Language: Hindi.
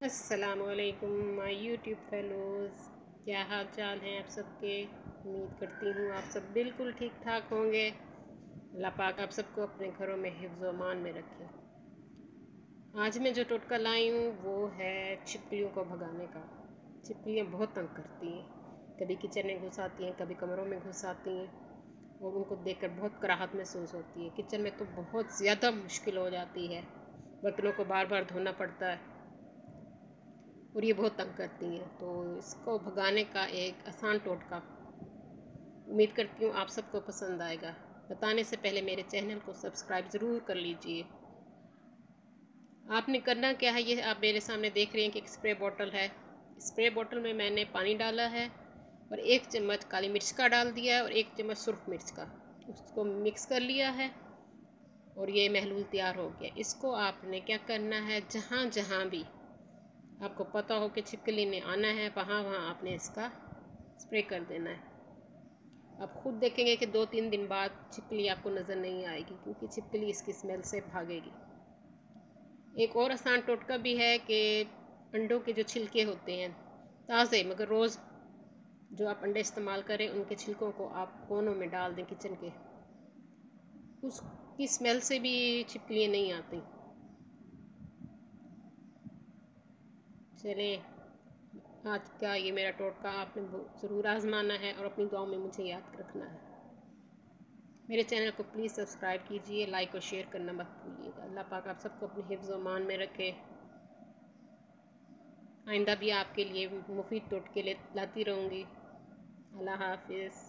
अस्सलामुअलैकुम माय यूट्यूब फेलोज़, क्या हाल चाल हैं आप सबके। उम्मीद करती हूँ आप सब बिल्कुल ठीक ठाक होंगे। अल्लाह पाक आप सबको अपने घरों में हिफ्ज़ व अमान में रखे। आज मैं जो टोटका लाई हूँ वो है छिपकलियों को भगाने का। छिपकलियाँ बहुत तंग करती हैं, कभी किचन में घुस आती हैं, कभी कमरों में घुस आती हैं और उनको देखकर बहुत कराहत महसूस होती है। किचन में तो बहुत ज़्यादा मुश्किल हो जाती है, बर्तनों को बार बार धोना पड़ता है और ये बहुत तंग करती हैं। तो इसको भगाने का एक आसान टोटका उम्मीद करती हूँ आप सबको पसंद आएगा। बताने से पहले मेरे चैनल को सब्सक्राइब ज़रूर कर लीजिए। आपने करना क्या है, ये आप मेरे सामने देख रहे हैं कि एक स्प्रे बॉटल है। स्प्रे बॉटल में मैंने पानी डाला है और 1 चम्मच काली मिर्च का डाल दिया है और 1 चम्मच सुर्ख मिर्च का, उसको मिक्स कर लिया है और ये महलूल तैयार हो गया। इसको आपने क्या करना है, जहाँ जहाँ भी आपको पता हो कि छिपकली ने आना है वहाँ वहाँ आपने इसका स्प्रे कर देना है। आप खुद देखेंगे कि 2-3 दिन बाद छिपकली आपको नज़र नहीं आएगी, क्योंकि छिपकली इसकी स्मेल से भागेगी। एक और आसान टोटका भी है कि अंडों के जो छिलके होते हैं ताज़े, मगर रोज़ जो आप अंडे इस्तेमाल करें उनके छिलकों को आप कोनों में डाल दें किचन के, उसकी स्मेल से भी छिपकलियाँ नहीं आती। चलें, आज का ये मेरा टोटका आपने ज़रूर आजमाना है और अपनी दुआओं में मुझे याद रखना है। मेरे चैनल को प्लीज़ सब्सक्राइब कीजिए, लाइक और शेयर करना मत भूलिएगा। अल्लाह पाक आप सबको अपने हिफ्ज़ व अमान में रखे। आइंदा भी आपके लिए मुफीद टोटके लाती रहूँगी। अल्लाह हाफिज़।